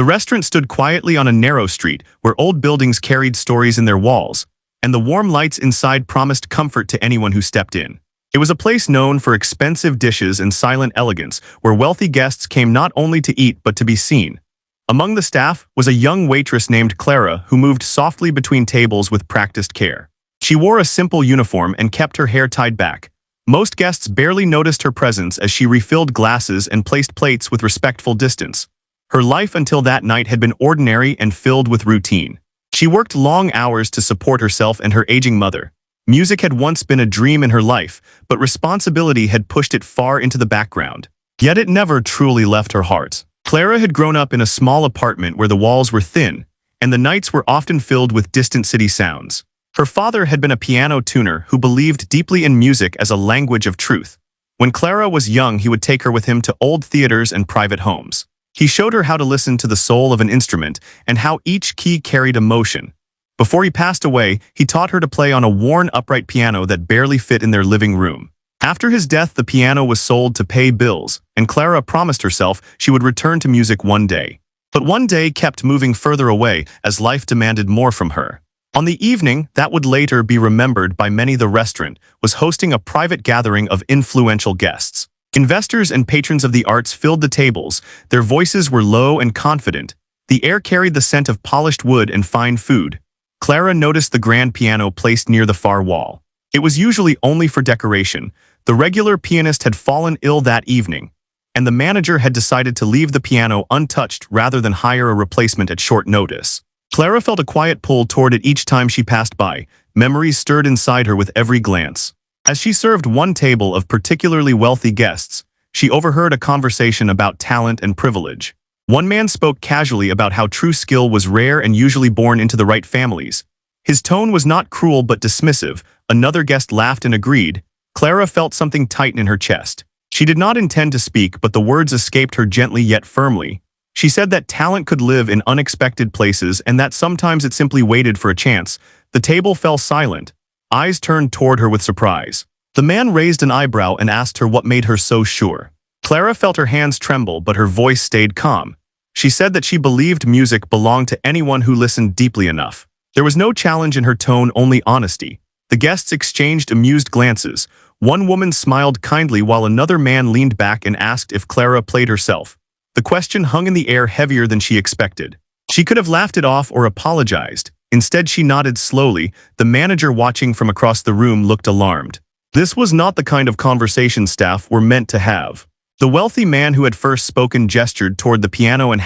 The restaurant stood quietly on a narrow street where old buildings carried stories in their walls, and the warm lights inside promised comfort to anyone who stepped in. It was a place known for expensive dishes and silent elegance, where wealthy guests came not only to eat but to be seen. Among the staff was a young waitress named Clara who moved softly between tables with practiced care. She wore a simple uniform and kept her hair tied back. Most guests barely noticed her presence as she refilled glasses and placed plates with respectful distance. Her life until that night had been ordinary and filled with routine. She worked long hours to support herself and her aging mother. Music had once been a dream in her life, but responsibility had pushed it far into the background. Yet it never truly left her heart. Clara had grown up in a small apartment where the walls were thin, and the nights were often filled with distant city sounds. Her father had been a piano tuner who believed deeply in music as a language of truth. When Clara was young, he would take her with him to old theaters and private homes. He showed her how to listen to the soul of an instrument and how each key carried emotion. Before he passed away, he taught her to play on a worn upright piano that barely fit in their living room. After his death, the piano was sold to pay bills, and Clara promised herself she would return to music one day. But one day kept moving further away as life demanded more from her. On the evening that would later be remembered by many, the restaurant was hosting a private gathering of influential guests. Investors and patrons of the arts filled the tables. Their voices were low and confident. The air carried the scent of polished wood and fine food. Clara noticed the grand piano placed near the far wall. It was usually only for decoration. The regular pianist had fallen ill that evening, and the manager had decided to leave the piano untouched rather than hire a replacement at short notice. Clara felt a quiet pull toward it each time she passed by. Memories stirred inside her with every glance. As she served one table of particularly wealthy guests, she overheard a conversation about talent and privilege. One man spoke casually about how true skill was rare and usually born into the right families. His tone was not cruel but dismissive. Another guest laughed and agreed. Clara felt something tighten in her chest. She did not intend to speak, but the words escaped her gently yet firmly. She said that talent could live in unexpected places and that sometimes it simply waited for a chance. The table fell silent. Eyes turned toward her with surprise. The man raised an eyebrow and asked her what made her so sure. Clara felt her hands tremble, but her voice stayed calm. She said that she believed music belonged to anyone who listened deeply enough. There was no challenge in her tone, only honesty. The guests exchanged amused glances. One woman smiled kindly while another man leaned back and asked if Clara played herself. The question hung in the air, heavier than she expected. She could have laughed it off or apologized. Instead, she nodded slowly. The manager, watching from across the room, looked alarmed. This was not the kind of conversation staff were meant to have. The wealthy man who had first spoken gestured toward the piano and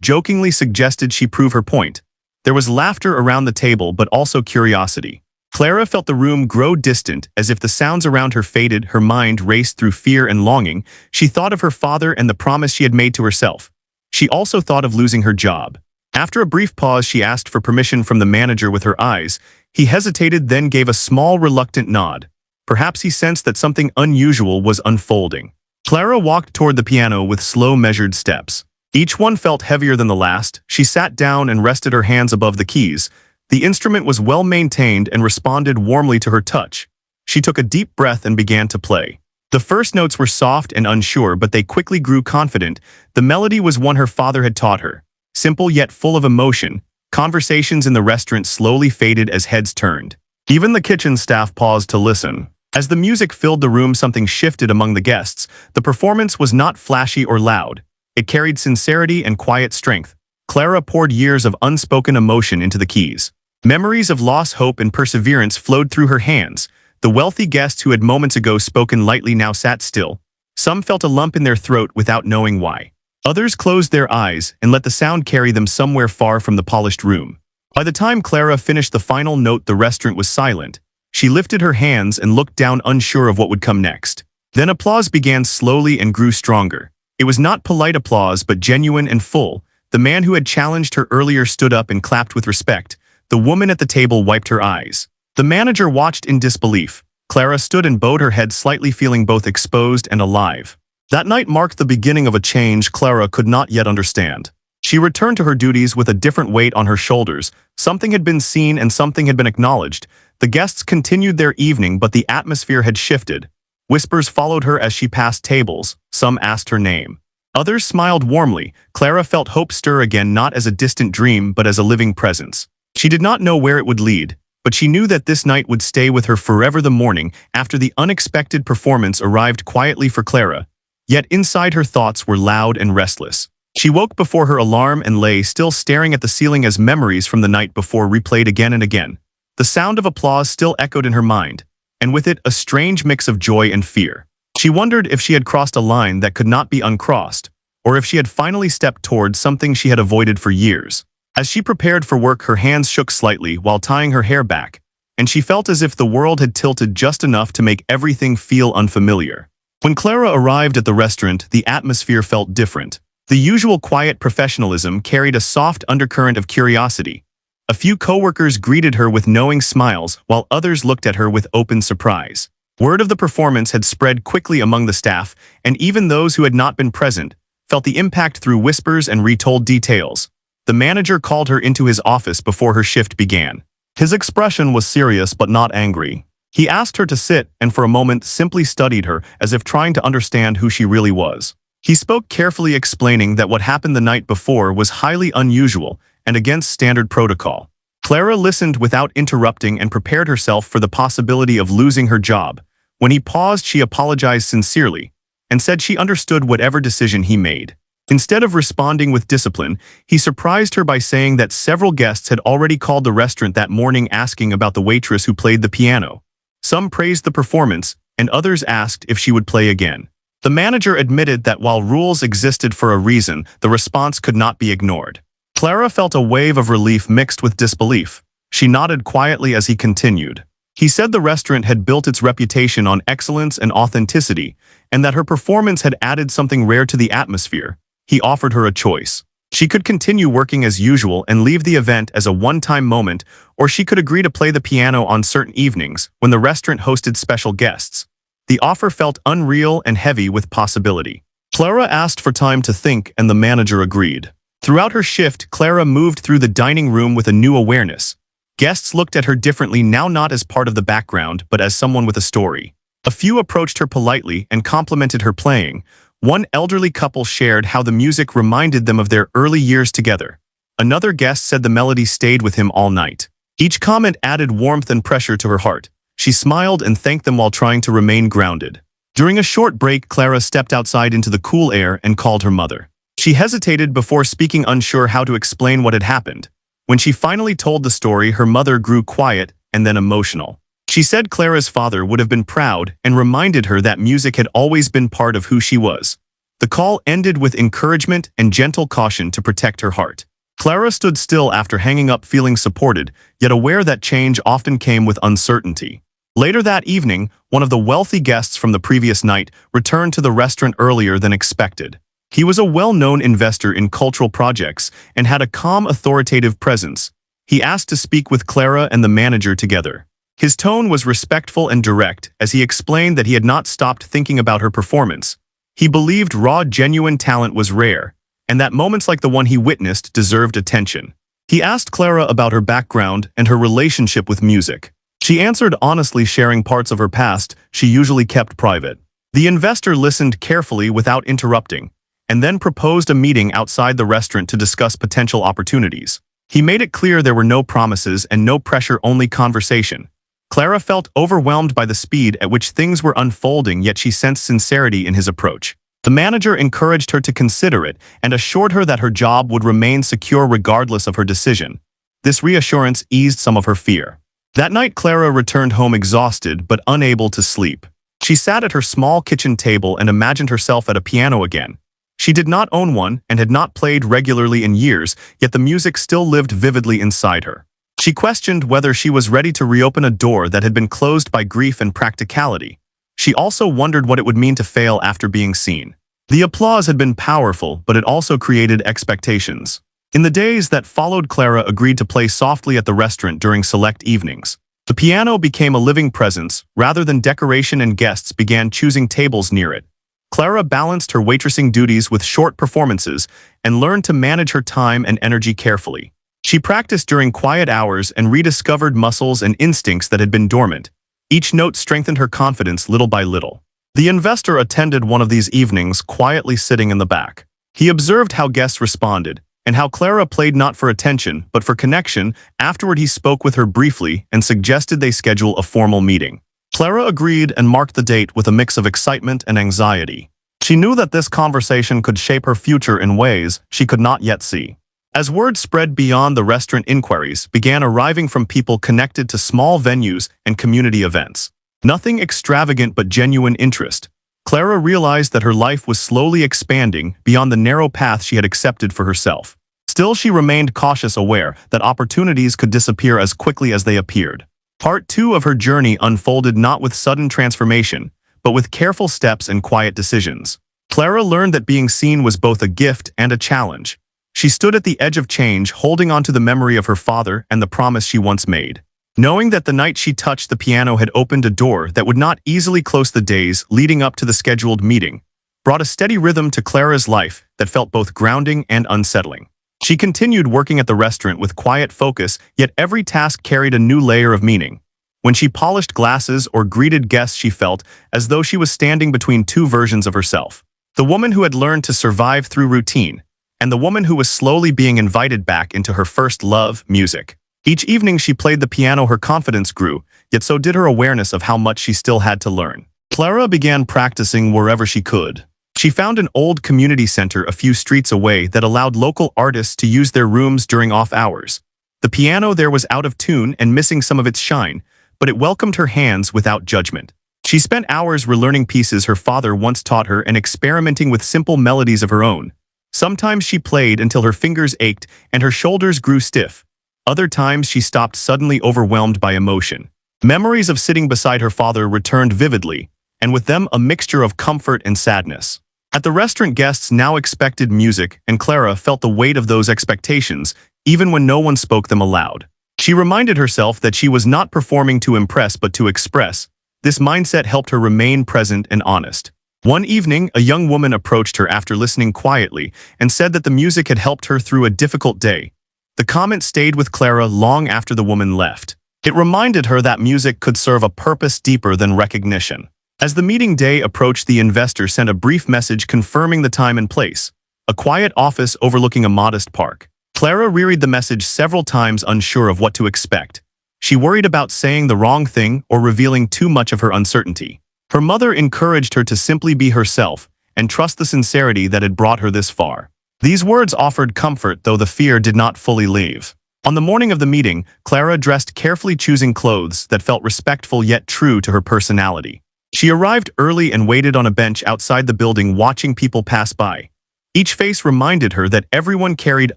jokingly suggested she prove her point. There was laughter around the table, but also curiosity. Clara felt the room grow distant, as if the sounds around her faded. Her mind raced through fear and longing. She thought of her father and the promise she had made to herself. She also thought of losing her job. After a brief pause, she asked for permission from the manager with her eyes. He hesitated, then gave a small, reluctant nod. Perhaps he sensed that something unusual was unfolding. Clara walked toward the piano with slow, measured steps. Each one felt heavier than the last. She sat down and rested her hands above the keys. The instrument was well maintained and responded warmly to her touch. She took a deep breath and began to play. The first notes were soft and unsure, but they quickly grew confident. The melody was one her father had taught her. Simple yet full of emotion. Conversations in the restaurant slowly faded as heads turned. Even the kitchen staff paused to listen. As the music filled the room, something shifted among the guests. The performance was not flashy or loud. It carried sincerity and quiet strength. Clara poured years of unspoken emotion into the keys. Memories of loss, hope, and perseverance flowed through her hands. The wealthy guests who had moments ago spoken lightly now sat still. Some felt a lump in their throat without knowing why. Others closed their eyes and let the sound carry them somewhere far from the polished room. By the time Clara finished the final note, the restaurant was silent. She lifted her hands and looked down, unsure of what would come next. Then applause began slowly and grew stronger. It was not polite applause, but genuine and full. The man who had challenged her earlier stood up and clapped with respect. The woman at the table wiped her eyes. The manager watched in disbelief. Clara stood and bowed her head slightly, feeling both exposed and alive. That night marked the beginning of a change Clara could not yet understand. She returned to her duties with a different weight on her shoulders. Something had been seen and something had been acknowledged. The guests continued their evening, but the atmosphere had shifted. Whispers followed her as she passed tables. Some asked her name. Others smiled warmly. Clara felt hope stir again, not as a distant dream but as a living presence. She did not know where it would lead, but she knew that this night would stay with her forever. The morning after the unexpected performance arrived quietly for Clara, yet inside her thoughts were loud and restless. She woke before her alarm and lay still, staring at the ceiling as memories from the night before replayed again and again. The sound of applause still echoed in her mind, and with it a strange mix of joy and fear. She wondered if she had crossed a line that could not be uncrossed, or if she had finally stepped toward something she had avoided for years. As she prepared for work, her hands shook slightly while tying her hair back, and she felt as if the world had tilted just enough to make everything feel unfamiliar. When Clara arrived at the restaurant, the atmosphere felt different. The usual quiet professionalism carried a soft undercurrent of curiosity. A few coworkers greeted her with knowing smiles, while others looked at her with open surprise. Word of the performance had spread quickly among the staff, and even those who had not been present felt the impact through whispers and retold details. The manager called her into his office before her shift began. His expression was serious but not angry. He asked her to sit and for a moment simply studied her as if trying to understand who she really was. He spoke carefully, explaining that what happened the night before was highly unusual and against standard protocol. Clara listened without interrupting and prepared herself for the possibility of losing her job. When he paused, she apologized sincerely and said she understood whatever decision he made. Instead of responding with discipline, he surprised her by saying that several guests had already called the restaurant that morning asking about the waitress who played the piano. Some praised the performance, and others asked if she would play again. The manager admitted that while rules existed for a reason, the response could not be ignored. Clara felt a wave of relief mixed with disbelief. She nodded quietly as he continued. He said the restaurant had built its reputation on excellence and authenticity, and that her performance had added something rare to the atmosphere. He offered her a choice. She could continue working as usual and leave the event as a one-time moment, or she could agree to play the piano on certain evenings when the restaurant hosted special guests. The offer felt unreal and heavy with possibility. Clara asked for time to think, and the manager agreed. Throughout her shift, Clara moved through the dining room with a new awareness. Guests looked at her differently now, not as part of the background, but as someone with a story. A few approached her politely and complimented her playing. One elderly couple shared how the music reminded them of their early years together. Another guest said the melody stayed with him all night. Each comment added warmth and pressure to her heart. She smiled and thanked them while trying to remain grounded. During a short break, Clara stepped outside into the cool air and called her mother. She hesitated before speaking, unsure how to explain what had happened. When she finally told the story, her mother grew quiet and then emotional. She said Clara's father would have been proud and reminded her that music had always been part of who she was. The call ended with encouragement and gentle caution to protect her heart. Clara stood still after hanging up, feeling supported, yet aware that change often came with uncertainty. Later that evening, one of the wealthy guests from the previous night returned to the restaurant earlier than expected. He was a well-known investor in cultural projects and had a calm, authoritative presence. He asked to speak with Clara and the manager together. His tone was respectful and direct as he explained that he had not stopped thinking about her performance. He believed raw, genuine talent was rare, and that moments like the one he witnessed deserved attention. He asked Clara about her background and her relationship with music. She answered honestly, sharing parts of her past she usually kept private. The investor listened carefully without interrupting, and then proposed a meeting outside the restaurant to discuss potential opportunities. He made it clear there were no promises and no pressure, only conversation. Clara felt overwhelmed by the speed at which things were unfolding, yet she sensed sincerity in his approach. The manager encouraged her to consider it and assured her that her job would remain secure regardless of her decision. This reassurance eased some of her fear. That night, Clara returned home exhausted but unable to sleep. She sat at her small kitchen table and imagined herself at a piano again. She did not own one and had not played regularly in years, yet the music still lived vividly inside her. She questioned whether she was ready to reopen a door that had been closed by grief and practicality. She also wondered what it would mean to fail after being seen. The applause had been powerful, but it also created expectations. In the days that followed, Clara agreed to play softly at the restaurant during select evenings. The piano became a living presence rather than decoration, and guests began choosing tables near it. Clara balanced her waitressing duties with short performances and learned to manage her time and energy carefully. She practiced during quiet hours and rediscovered muscles and instincts that had been dormant. Each note strengthened her confidence little by little. The investor attended one of these evenings, quietly sitting in the back. He observed how guests responded, and how Clara played not for attention, but for connection. Afterward, he spoke with her briefly and suggested they schedule a formal meeting. Clara agreed and marked the date with a mix of excitement and anxiety. She knew that this conversation could shape her future in ways she could not yet see. As word spread beyond the restaurant, inquiries began arriving from people connected to small venues and community events. Nothing extravagant but genuine interest. Clara realized that her life was slowly expanding beyond the narrow path she had accepted for herself. Still, she remained cautious, aware that opportunities could disappear as quickly as they appeared. Part 2 of her journey unfolded not with sudden transformation, but with careful steps and quiet decisions. Clara learned that being seen was both a gift and a challenge. She stood at the edge of change, holding on to the memory of her father and the promise she once made. Knowing that the night she touched the piano had opened a door that would not easily close, the days leading up to the scheduled meeting brought a steady rhythm to Clara's life that felt both grounding and unsettling. She continued working at the restaurant with quiet focus, yet every task carried a new layer of meaning. When she polished glasses or greeted guests, she felt as though she was standing between two versions of herself. The woman who had learned to survive through routine, and the woman who was slowly being invited back into her first love, music. Each evening she played the piano, her confidence grew, yet so did her awareness of how much she still had to learn. Clara began practicing wherever she could. She found an old community center a few streets away that allowed local artists to use their rooms during off hours. The piano there was out of tune and missing some of its shine, but it welcomed her hands without judgment. She spent hours relearning pieces her father once taught her and experimenting with simple melodies of her own. Sometimes she played until her fingers ached and her shoulders grew stiff. Other times she stopped, suddenly overwhelmed by emotion. Memories of sitting beside her father returned vividly, and with them a mixture of comfort and sadness. At the restaurant, guests now expected music, and Clara felt the weight of those expectations, even when no one spoke them aloud. She reminded herself that she was not performing to impress but to express. This mindset helped her remain present and honest. One evening, a young woman approached her after listening quietly and said that the music had helped her through a difficult day. The comment stayed with Clara long after the woman left. It reminded her that music could serve a purpose deeper than recognition. As the meeting day approached, the investor sent a brief message confirming the time and place. A quiet office overlooking a modest park. Clara reread the message several times, unsure of what to expect. She worried about saying the wrong thing or revealing too much of her uncertainty. Her mother encouraged her to simply be herself and trust the sincerity that had brought her this far. These words offered comfort, though the fear did not fully leave. On the morning of the meeting, Clara dressed carefully, choosing clothes that felt respectful yet true to her personality. She arrived early and waited on a bench outside the building, watching people pass by. Each face reminded her that everyone carried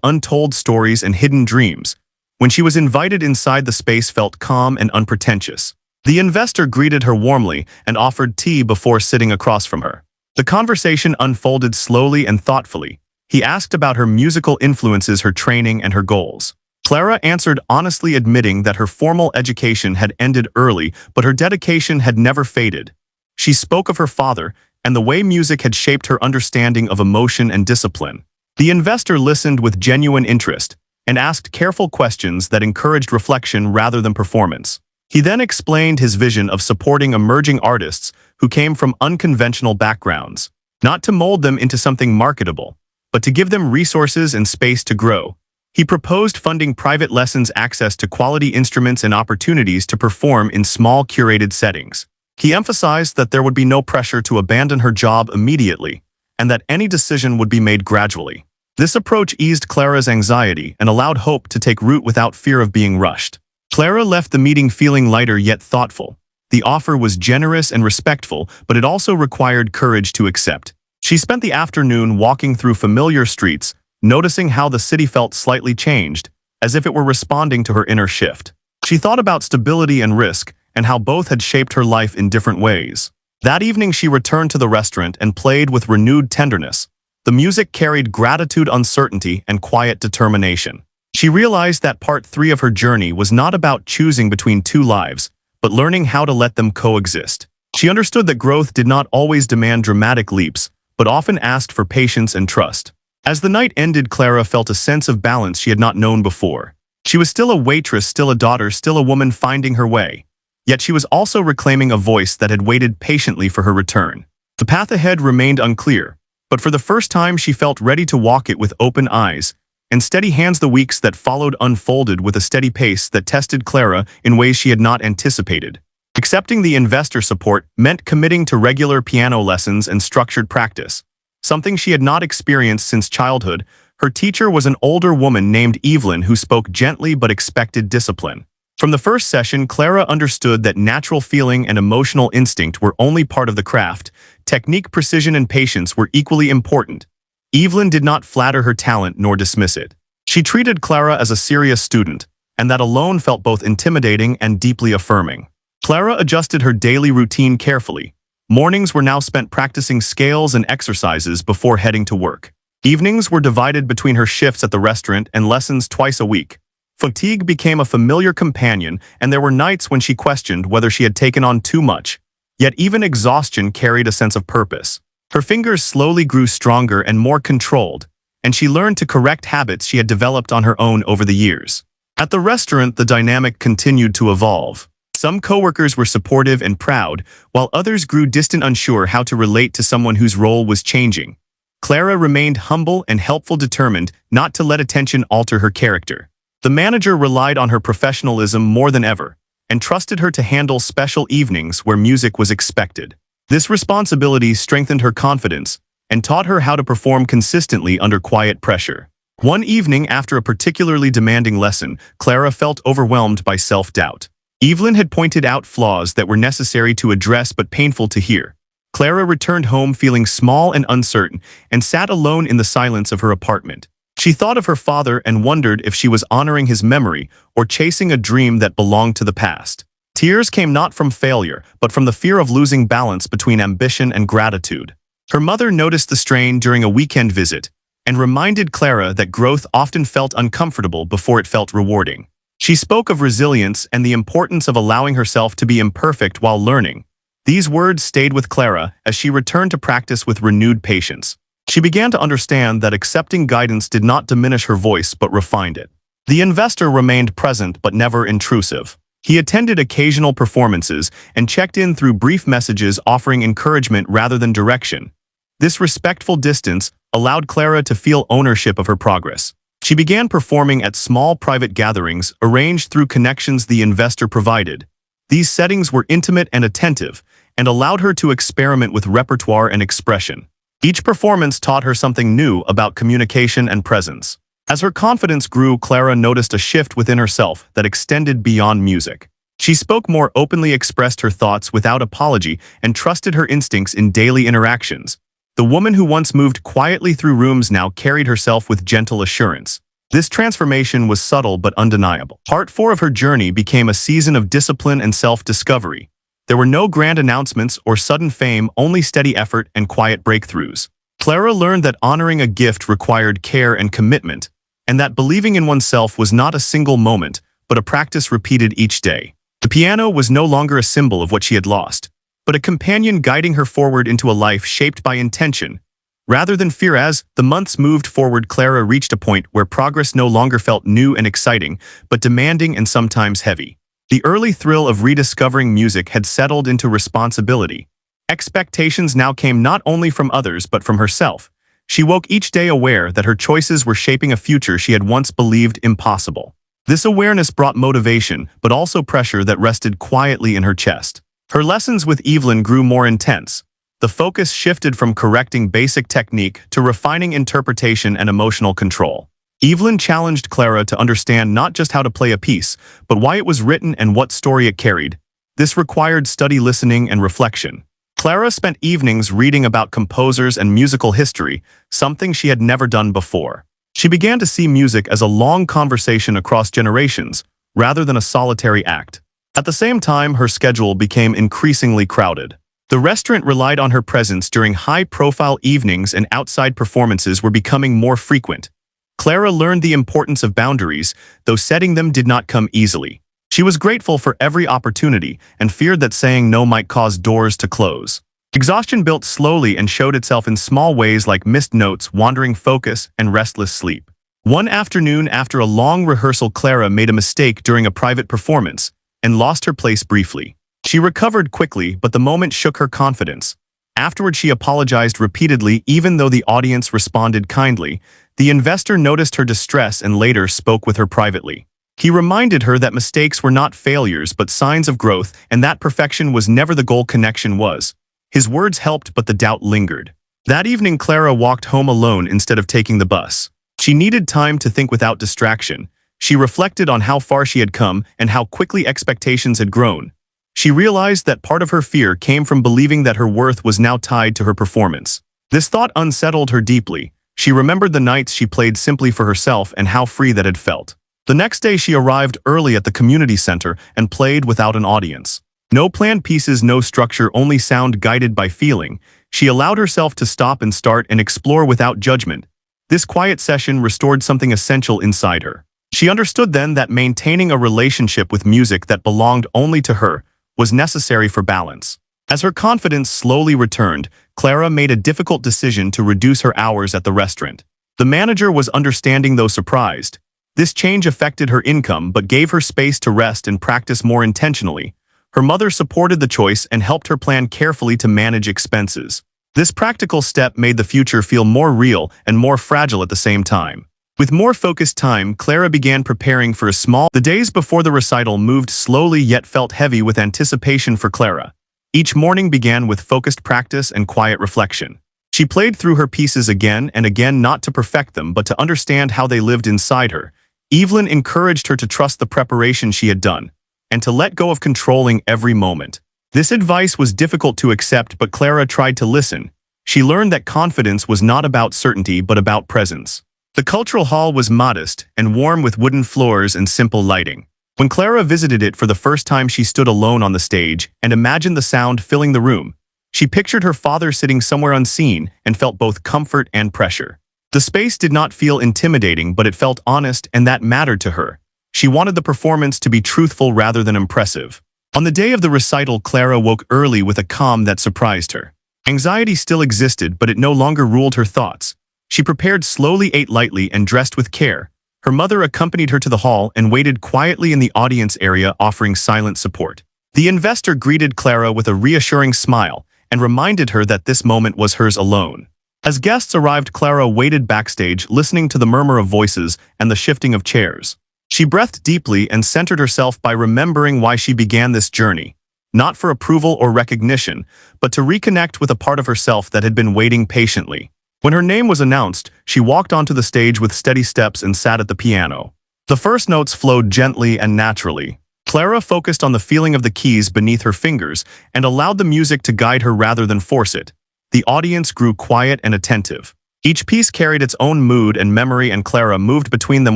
untold stories and hidden dreams. When she was invited inside, the space felt calm and unpretentious. The investor greeted her warmly and offered tea before sitting across from her. The conversation unfolded slowly and thoughtfully. He asked about her musical influences, her training, and her goals. Clara answered honestly, admitting that her formal education had ended early, but her dedication had never faded. She spoke of her father and the way music had shaped her understanding of emotion and discipline. The investor listened with genuine interest and asked careful questions that encouraged reflection rather than performance. He then explained his vision of supporting emerging artists who came from unconventional backgrounds, not to mold them into something marketable, but to give them resources and space to grow. He proposed funding private lessons, access to quality instruments, and opportunities to perform in small, curated settings. He emphasized that there would be no pressure to abandon her job immediately, and that any decision would be made gradually. This approach eased Clara's anxiety and allowed hope to take root without fear of being rushed. Clara left the meeting feeling lighter yet thoughtful. The offer was generous and respectful, but it also required courage to accept. She spent the afternoon walking through familiar streets, noticing how the city felt slightly changed, as if it were responding to her inner shift. She thought about stability and risk, and how both had shaped her life in different ways. That evening she returned to the restaurant and played with renewed tenderness. The music carried gratitude, uncertainty, and quiet determination. She realized that part 3 of her journey was not about choosing between two lives, but learning how to let them coexist. She understood that growth did not always demand dramatic leaps, but often asked for patience and trust. As the night ended, Clara felt a sense of balance she had not known before. She was still a waitress, still a daughter, still a woman finding her way. Yet she was also reclaiming a voice that had waited patiently for her return. The path ahead remained unclear, but for the first time she felt ready to walk it with open eyes, and steady hands. The weeks that followed unfolded with a steady pace that tested Clara in ways she had not anticipated. Accepting the investor support meant committing to regular piano lessons and structured practice, something she had not experienced since childhood. Her teacher was an older woman named Evelyn who spoke gently but expected discipline. From the first session, Clara understood that natural feeling and emotional instinct were only part of the craft. Technique, precision, and patience were equally important. Evelyn did not flatter her talent nor dismiss it. She treated Clara as a serious student, and that alone felt both intimidating and deeply affirming. Clara adjusted her daily routine carefully. Mornings were now spent practicing scales and exercises before heading to work. Evenings were divided between her shifts at the restaurant and lessons twice a week. Fatigue became a familiar companion, and there were nights when she questioned whether she had taken on too much. Yet even exhaustion carried a sense of purpose. Her fingers slowly grew stronger and more controlled, and she learned to correct habits she had developed on her own over the years. At the restaurant, the dynamic continued to evolve. Some coworkers were supportive and proud, while others grew distant, unsure how to relate to someone whose role was changing. Clara remained humble and helpful, determined not to let attention alter her character. The manager relied on her professionalism more than ever, and trusted her to handle special evenings where music was expected. This responsibility strengthened her confidence and taught her how to perform consistently under quiet pressure. One evening, after a particularly demanding lesson, Clara felt overwhelmed by self-doubt. Evelyn had pointed out flaws that were necessary to address but painful to hear. Clara returned home feeling small and uncertain, and sat alone in the silence of her apartment. She thought of her father and wondered if she was honoring his memory or chasing a dream that belonged to the past. Tears came not from failure, but from the fear of losing balance between ambition and gratitude. Her mother noticed the strain during a weekend visit, and reminded Clara that growth often felt uncomfortable before it felt rewarding. She spoke of resilience and the importance of allowing herself to be imperfect while learning. These words stayed with Clara as she returned to practice with renewed patience. She began to understand that accepting guidance did not diminish her voice but refined it. The investor remained present but never intrusive. He attended occasional performances and checked in through brief messages offering encouragement rather than direction. This respectful distance allowed Clara to feel ownership of her progress. She began performing at small private gatherings arranged through connections the investor provided. These settings were intimate and attentive, and allowed her to experiment with repertoire and expression. Each performance taught her something new about communication and presence. As her confidence grew, Clara noticed a shift within herself that extended beyond music. She spoke more openly, expressed her thoughts without apology, and trusted her instincts in daily interactions. The woman who once moved quietly through rooms now carried herself with gentle assurance. This transformation was subtle but undeniable. Part 4 of her journey became a season of discipline and self-discovery. There were no grand announcements or sudden fame, only steady effort and quiet breakthroughs. Clara learned that honoring a gift required care and commitment, and that believing in oneself was not a single moment, but a practice repeated each day. The piano was no longer a symbol of what she had lost, but a companion guiding her forward into a life shaped by intention, rather than fear. As the months moved forward, Clara reached a point where progress no longer felt new and exciting, but demanding and sometimes heavy. The early thrill of rediscovering music had settled into responsibility. Expectations now came not only from others but from herself. She woke each day aware that her choices were shaping a future she had once believed impossible. This awareness brought motivation, but also pressure that rested quietly in her chest. Her lessons with Evelyn grew more intense. The focus shifted from correcting basic technique to refining interpretation and emotional control. Evelyn challenged Clara to understand not just how to play a piece, but why it was written and what story it carried. This required study, listening, and reflection. Clara spent evenings reading about composers and musical history, something she had never done before. She began to see music as a long conversation across generations, rather than a solitary act. At the same time, her schedule became increasingly crowded. The restaurant relied on her presence during high-profile evenings, and outside performances were becoming more frequent. Clara learned the importance of boundaries, though setting them did not come easily. She was grateful for every opportunity and feared that saying no might cause doors to close. Exhaustion built slowly and showed itself in small ways like missed notes, wandering focus, and restless sleep. One afternoon, after a long rehearsal, Clara made a mistake during a private performance, and lost her place briefly. She recovered quickly, but the moment shook her confidence. Afterward, she apologized repeatedly, even though the audience responded kindly. The investor noticed her distress and later spoke with her privately. He reminded her that mistakes were not failures but signs of growth, and that perfection was never the goal. Connection was. His words helped, but the doubt lingered. That evening, Clara walked home alone instead of taking the bus. She needed time to think without distraction. She reflected on how far she had come and how quickly expectations had grown. She realized that part of her fear came from believing that her worth was now tied to her performance. This thought unsettled her deeply. She remembered the nights she played simply for herself and how free that had felt. The next day, she arrived early at the community center and played without an audience. No planned pieces, no structure, only sound guided by feeling. She allowed herself to stop and start and explore without judgment. This quiet session restored something essential inside her. She understood then that maintaining a relationship with music that belonged only to her was necessary for balance. As her confidence slowly returned, Clara made a difficult decision to reduce her hours at the restaurant. The manager was understanding, though surprised. This change affected her income but gave her space to rest and practice more intentionally. Her mother supported the choice and helped her plan carefully to manage expenses. This practical step made the future feel more real and more fragile at the same time. With more focused time, Clara began preparing for a small. The days before the recital moved slowly yet felt heavy with anticipation for Clara. Each morning began with focused practice and quiet reflection. She played through her pieces again and again, not to perfect them but to understand how they lived inside her. Evelyn encouraged her to trust the preparation she had done, and to let go of controlling every moment. This advice was difficult to accept, but Clara tried to listen. She learned that confidence was not about certainty but about presence. The cultural hall was modest and warm with wooden floors and simple lighting. When Clara visited it for the first time, she stood alone on the stage and imagined the sound filling the room. She pictured her father sitting somewhere unseen and felt both comfort and pressure. The space did not feel intimidating, but it felt honest, and that mattered to her. She wanted the performance to be truthful rather than impressive. On the day of the recital, Clara woke early with a calm that surprised her. Anxiety still existed, but it no longer ruled her thoughts. She prepared slowly, ate lightly, and dressed with care. Her mother accompanied her to the hall and waited quietly in the audience area, offering silent support. The investor greeted Clara with a reassuring smile and reminded her that this moment was hers alone. As guests arrived, Clara waited backstage, listening to the murmur of voices and the shifting of chairs. She breathed deeply and centered herself by remembering why she began this journey. Not for approval or recognition, but to reconnect with a part of herself that had been waiting patiently. When her name was announced, she walked onto the stage with steady steps and sat at the piano. The first notes flowed gently and naturally. Clara focused on the feeling of the keys beneath her fingers and allowed the music to guide her rather than force it. The audience grew quiet and attentive. Each piece carried its own mood and memory, and Clara moved between them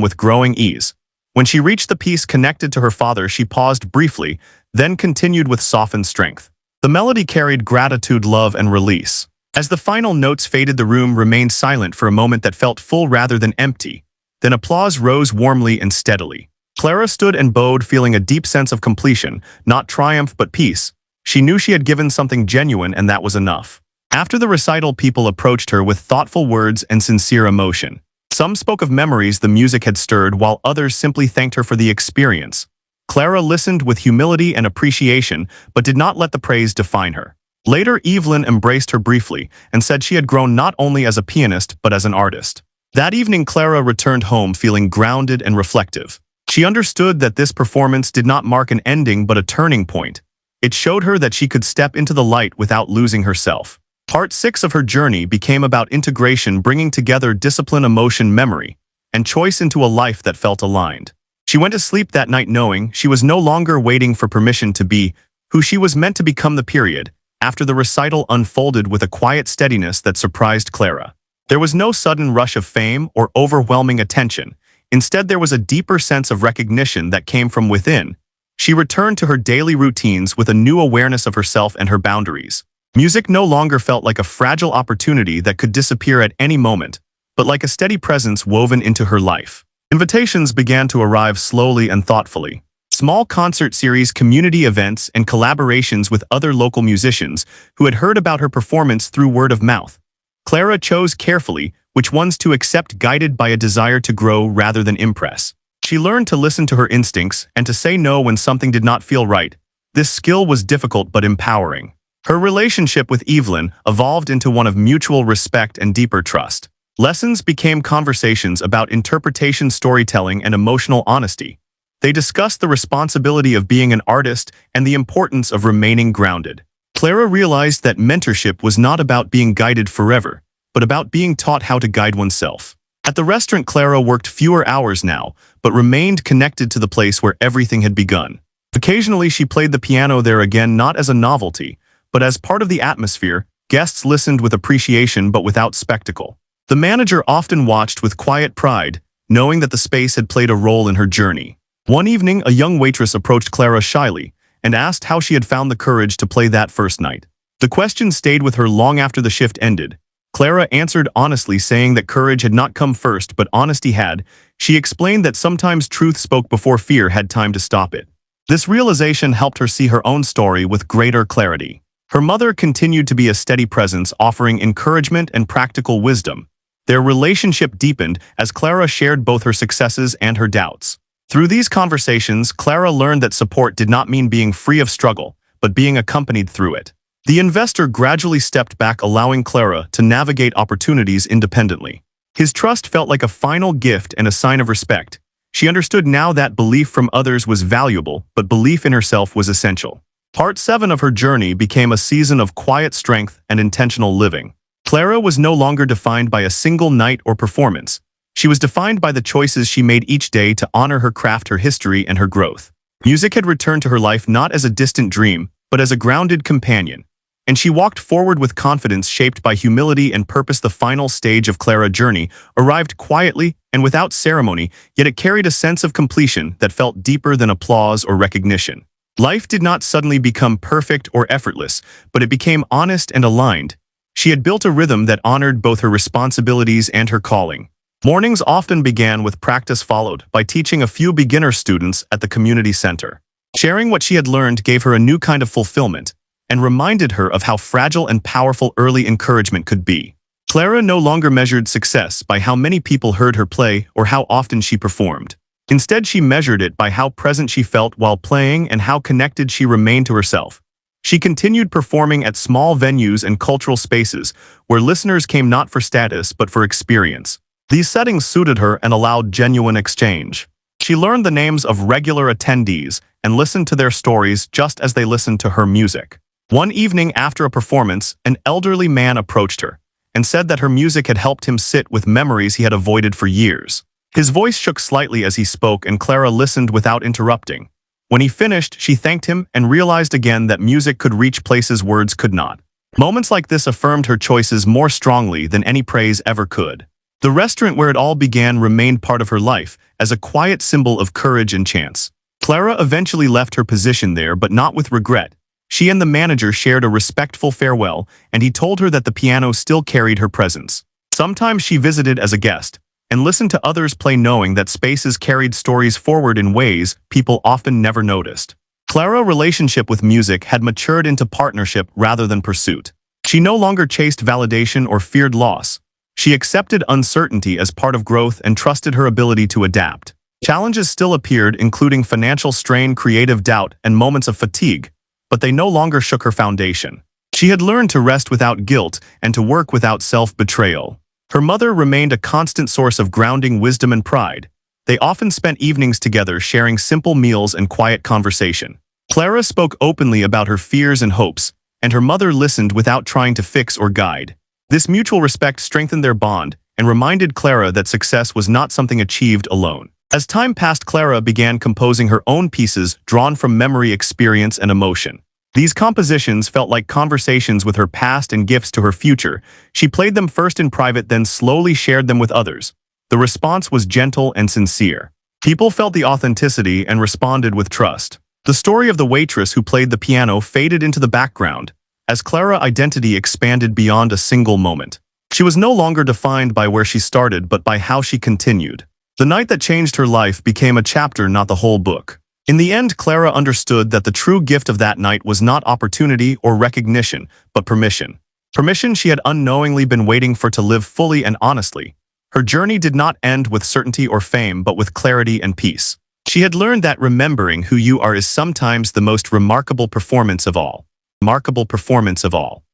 with growing ease. When she reached the piece connected to her father, she paused briefly, then continued with softened strength. The melody carried gratitude, love, and release. As the final notes faded, the room remained silent for a moment that felt full rather than empty. Then applause rose warmly and steadily. Clara stood and bowed, feeling a deep sense of completion, not triumph but peace. She knew she had given something genuine, and that was enough. After the recital, people approached her with thoughtful words and sincere emotion. Some spoke of memories the music had stirred, while others simply thanked her for the experience. Clara listened with humility and appreciation, but did not let the praise define her. Later, Evelyn embraced her briefly and said she had grown not only as a pianist but as an artist. That evening, Clara returned home feeling grounded and reflective. She understood that this performance did not mark an ending but a turning point. It showed her that she could step into the light without losing herself. Part 6 of her journey became about integration, bringing together discipline, emotion, memory, and choice into a life that felt aligned. She went to sleep that night knowing she was no longer waiting for permission to be who she was meant to become. The period after the recital unfolded with a quiet steadiness that surprised Clara. There was no sudden rush of fame or overwhelming attention. Instead, there was a deeper sense of recognition that came from within. She returned to her daily routines with a new awareness of herself and her boundaries. Music no longer felt like a fragile opportunity that could disappear at any moment, but like a steady presence woven into her life. Invitations began to arrive slowly and thoughtfully. Small concert series, community events, and collaborations with other local musicians who had heard about her performance through word of mouth. Clara chose carefully which ones to accept, guided by a desire to grow rather than impress. She she learned to listen to her instincts and to say no when something did not feel right. This skill was difficult but empowering. Her relationship with Evelyn evolved into one of mutual respect and deeper trust. Lessons became conversations about interpretation, storytelling, and emotional honesty. They discussed the responsibility of being an artist and the importance of remaining grounded. Clara realized that mentorship was not about being guided forever, but about being taught how to guide oneself. At the restaurant, Clara worked fewer hours now, but remained connected to the place where everything had begun. Occasionally, she played the piano there again, not as a novelty, but as part of the atmosphere. Guests listened with appreciation but without spectacle. The manager often watched with quiet pride, knowing that the space had played a role in her journey. One evening, a young waitress approached Clara shyly and asked how she had found the courage to play that first night. The question stayed with her long after the shift ended. Clara answered honestly, saying that courage had not come first, but honesty had. She explained that sometimes truth spoke before fear had time to stop it. This realization helped her see her own story with greater clarity. Her mother continued to be a steady presence, offering encouragement and practical wisdom. Their relationship deepened as Clara shared both her successes and her doubts. Through these conversations, Clara learned that support did not mean being free of struggle, but being accompanied through it. The investor gradually stepped back, allowing Clara to navigate opportunities independently. His trust felt like a final gift and a sign of respect. She understood now that belief from others was valuable, but belief in herself was essential. Part 7 of her journey became a season of quiet strength and intentional living. Clara was no longer defined by a single night or performance. She was defined by the choices she made each day to honor her craft, her history, and her growth. Music had returned to her life not as a distant dream, but as a grounded companion. And she walked forward with confidence shaped by humility and purpose. The final stage of Clara's journey arrived quietly and without ceremony, yet it carried a sense of completion that felt deeper than applause or recognition. Life did not suddenly become perfect or effortless, but it became honest and aligned. She had built a rhythm that honored both her responsibilities and her calling. Mornings often began with practice, followed by teaching a few beginner students at the community center. Sharing what she had learned gave her a new kind of fulfillment, and reminded her of how fragile and powerful early encouragement could be. Clara no longer measured success by how many people heard her play or how often she performed. Instead, she measured it by how present she felt while playing and how connected she remained to herself. She continued performing at small venues and cultural spaces where listeners came not for status but for experience. These settings suited her and allowed genuine exchange. She learned the names of regular attendees and listened to their stories just as they listened to her music. One evening after a performance, an elderly man approached her and said that her music had helped him sit with memories he had avoided for years. His voice shook slightly as he spoke, and Clara listened without interrupting. When he finished, she thanked him and realized again that music could reach places words could not. Moments like this affirmed her choices more strongly than any praise ever could. The restaurant where it all began remained part of her life, as a quiet symbol of courage and chance. Clara eventually left her position there, but not with regret. She and the manager shared a respectful farewell, and he told her that the piano still carried her presence. Sometimes she visited as a guest, and listened to others play, knowing that spaces carried stories forward in ways people often never noticed. Clara's relationship with music had matured into partnership rather than pursuit. She no longer chased validation or feared loss. She accepted uncertainty as part of growth and trusted her ability to adapt. Challenges still appeared, including financial strain, creative doubt, and moments of fatigue, but they no longer shook her foundation. She had learned to rest without guilt and to work without self-betrayal. Her mother remained a constant source of grounding wisdom and pride. They often spent evenings together, sharing simple meals and quiet conversation. Clara spoke openly about her fears and hopes, and her mother listened without trying to fix or guide. This mutual respect strengthened their bond and reminded Clara that success was not something achieved alone. As time passed, Clara began composing her own pieces drawn from memory, experience, and emotion. These compositions felt like conversations with her past and gifts to her future. She played them first in private, then slowly shared them with others. The response was gentle and sincere. People felt the authenticity and responded with trust. The story of the waitress who played the piano faded into the background, as Clara's identity expanded beyond a single moment. She was no longer defined by where she started, but by how she continued. The night that changed her life became a chapter, not the whole book. In the end, Clara understood that the true gift of that night was not opportunity or recognition, but permission. Permission she had unknowingly been waiting for to live fully and honestly. Her journey did not end with certainty or fame, but with clarity and peace. She had learned that remembering who you are is sometimes the most remarkable performance of all. Remarkable performance of all.